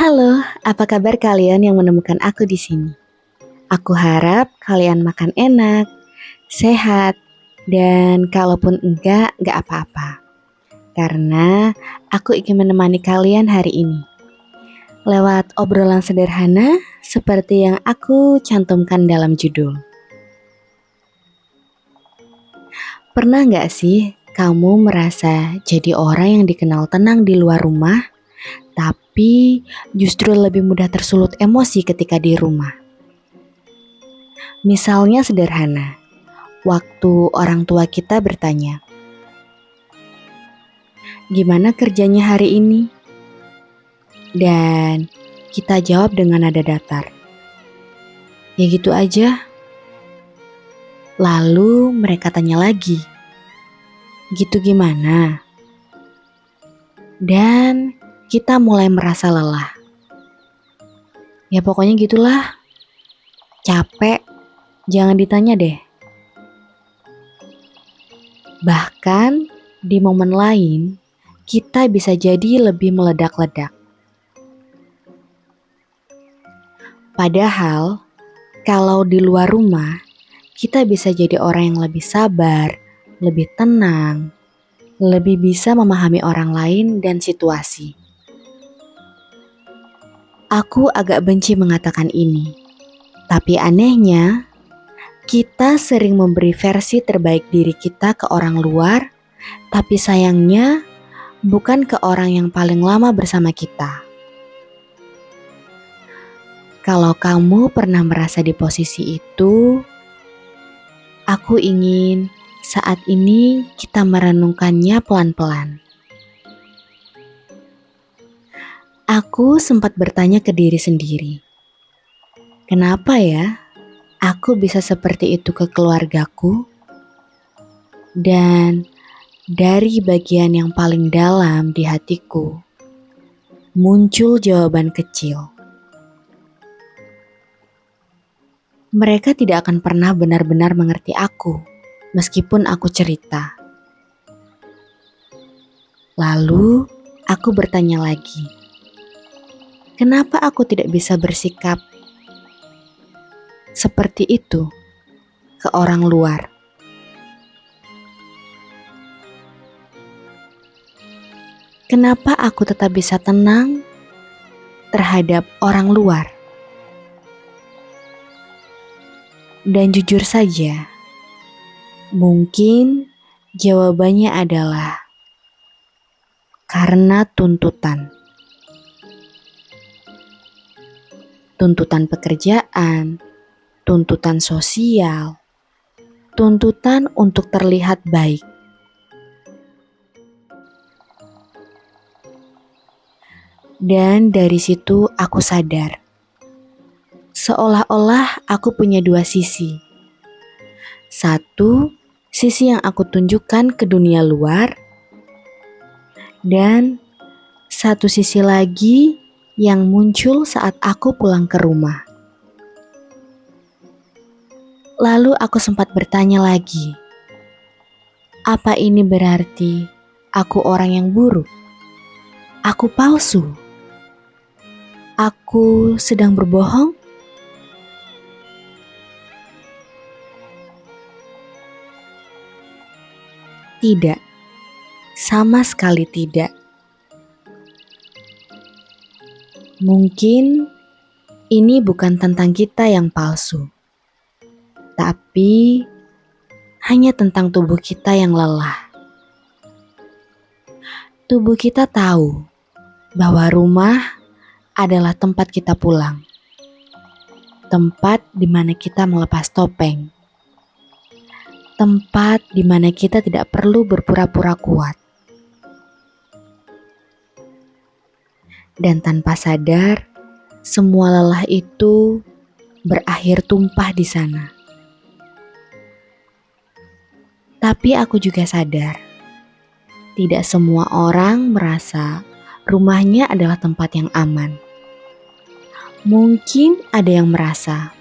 Halo, apa kabar kalian yang menemukan aku di sini? Aku harap kalian makan enak, sehat, dan kalaupun enggak apa-apa. Karena aku ingin menemani kalian hari ini. Lewat obrolan sederhana seperti yang aku cantumkan dalam judul. Pernah nggak sih kamu merasa jadi orang yang dikenal tenang di luar rumah, tapi justru lebih mudah tersulut emosi ketika di rumah? Misalnya sederhana, waktu orang tua kita bertanya, "Gimana kerjanya hari ini?" Dan kita jawab dengan nada datar, "Ya gitu aja." Lalu mereka tanya lagi, "Gitu gimana?" Dan kita mulai merasa lelah. Ya pokoknya gitulah, capek, jangan ditanya deh. Bahkan di momen lain, kita bisa jadi lebih meledak-ledak. Padahal, kalau di luar rumah, kita bisa jadi orang yang lebih sabar, lebih tenang, lebih bisa memahami orang lain dan situasi. Aku agak benci mengatakan ini, tapi anehnya, kita sering memberi versi terbaik diri kita ke orang luar, tapi sayangnya bukan ke orang yang paling lama bersama kita. Kalau kamu pernah merasa di posisi itu, aku ingin saat ini kita merenungkannya pelan-pelan. Aku sempat bertanya ke diri sendiri, kenapa ya aku bisa seperti itu ke keluargaku? Dan dari bagian yang paling dalam di hatiku, muncul jawaban kecil. Mereka tidak akan pernah benar-benar mengerti aku, meskipun aku cerita. Lalu, aku bertanya lagi, kenapa aku tidak bisa bersikap seperti itu ke orang luar? Kenapa aku tetap bisa tenang terhadap orang luar? Dan jujur saja, mungkin jawabannya adalah karena tuntutan. Tuntutan pekerjaan, tuntutan sosial, tuntutan untuk terlihat baik. Dan dari situ aku sadar, seolah-olah aku punya dua sisi. Satu, sisi yang aku tunjukkan ke dunia luar, dan satu sisi lagi yang muncul saat aku pulang ke rumah. Lalu aku sempat bertanya lagi, apa ini berarti aku orang yang buruk? Aku palsu? Aku sedang berbohong? Tidak, sama sekali tidak. Mungkin ini bukan tentang kita yang palsu, tapi hanya tentang tubuh kita yang lelah. Tubuh kita tahu bahwa rumah adalah tempat kita pulang, tempat di mana kita melepas topeng, tempat di mana kita tidak perlu berpura-pura kuat. Dan tanpa sadar, semua lelah itu berakhir tumpah di sana. Tapi aku juga sadar, tidak semua orang merasa rumahnya adalah tempat yang aman. Mungkin ada yang merasa,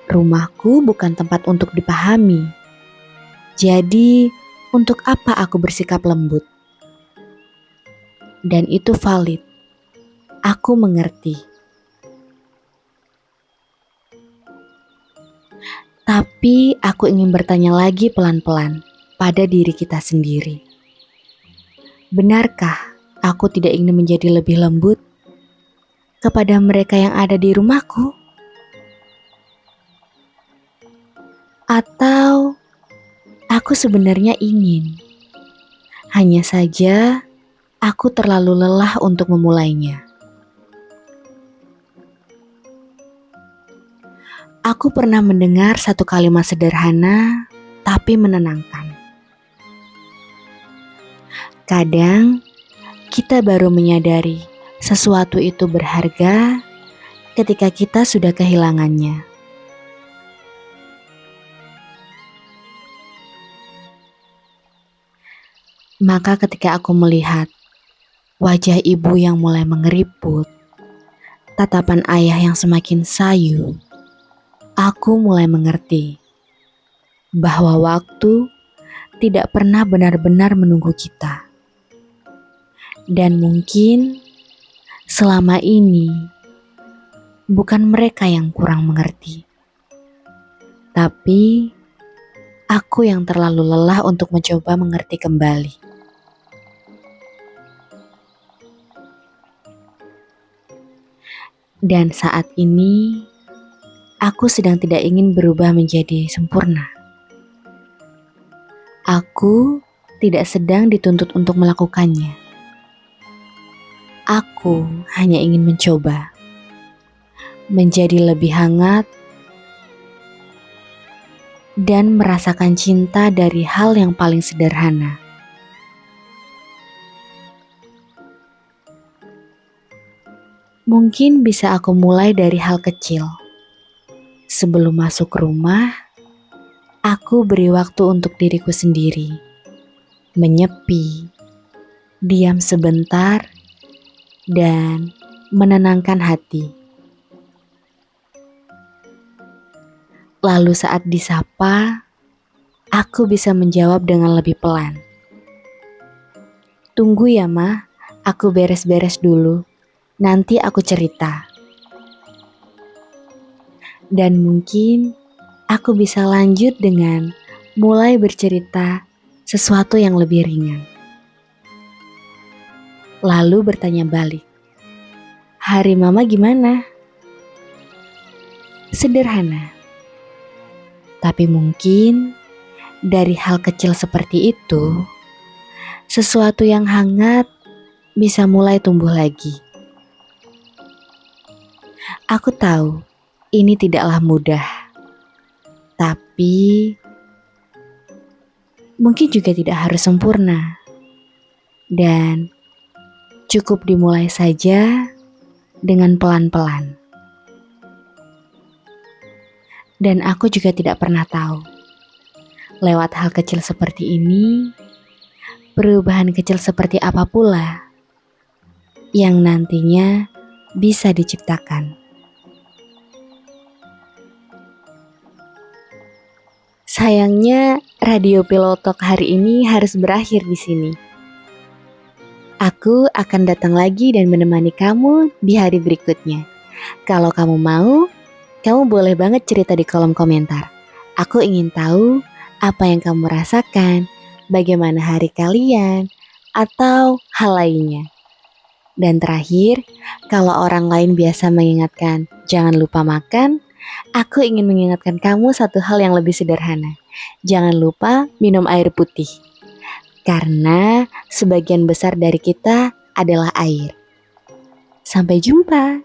rumahku bukan tempat untuk dipahami. Jadi, untuk apa aku bersikap lembut? Dan itu valid. Aku mengerti. Tapi aku ingin bertanya lagi pelan-pelan pada diri kita sendiri. Benarkah aku tidak ingin menjadi lebih lembut kepada mereka yang ada di rumahku? Atau aku sebenarnya ingin, hanya saja aku terlalu lelah untuk memulainya. Aku pernah mendengar satu kalimat sederhana tapi menenangkan. Kadang kita baru menyadari sesuatu itu berharga ketika kita sudah kehilangannya. Maka ketika aku melihat wajah ibu yang mulai mengeriput, tatapan ayah yang semakin sayu, aku mulai mengerti bahwa waktu tidak pernah benar-benar menunggu kita. Dan mungkin selama ini bukan mereka yang kurang mengerti, tapi aku yang terlalu lelah untuk mencoba mengerti kembali. Dan saat ini, aku sedang tidak ingin berubah menjadi sempurna. Aku tidak sedang dituntut untuk melakukannya. Aku hanya ingin mencoba menjadi lebih hangat dan merasakan cinta dari hal yang paling sederhana. Mungkin bisa aku mulai dari hal kecil. Sebelum masuk rumah, aku beri waktu untuk diriku sendiri. Menyepi, diam sebentar, dan menenangkan hati. Lalu saat disapa, aku bisa menjawab dengan lebih pelan. Tunggu ya, Ma, aku beres-beres dulu. Nanti aku cerita. Dan mungkin aku bisa lanjut dengan mulai bercerita sesuatu yang lebih ringan. Lalu bertanya balik, hari Mama gimana? Sederhana. Tapi mungkin dari hal kecil seperti itu, sesuatu yang hangat bisa mulai tumbuh lagi. Aku tahu ini tidaklah mudah, tapi mungkin juga tidak harus sempurna. Dan cukup dimulai saja dengan pelan-pelan. Dan aku juga tidak pernah tahu, lewat hal kecil seperti ini, perubahan kecil seperti apa pula yang nantinya bisa diciptakan. Sayangnya, Radio Pilotalk hari ini harus berakhir di sini. Aku akan datang lagi dan menemani kamu di hari berikutnya. Kalau kamu mau, kamu boleh banget cerita di kolom komentar. Aku ingin tahu apa yang kamu rasakan, bagaimana hari kalian, atau hal lainnya. Dan terakhir, kalau orang lain biasa mengingatkan jangan lupa makan, aku ingin mengingatkan kamu satu hal yang lebih sederhana. Jangan lupa minum air putih. Karena sebagian besar dari kita adalah air. Sampai jumpa.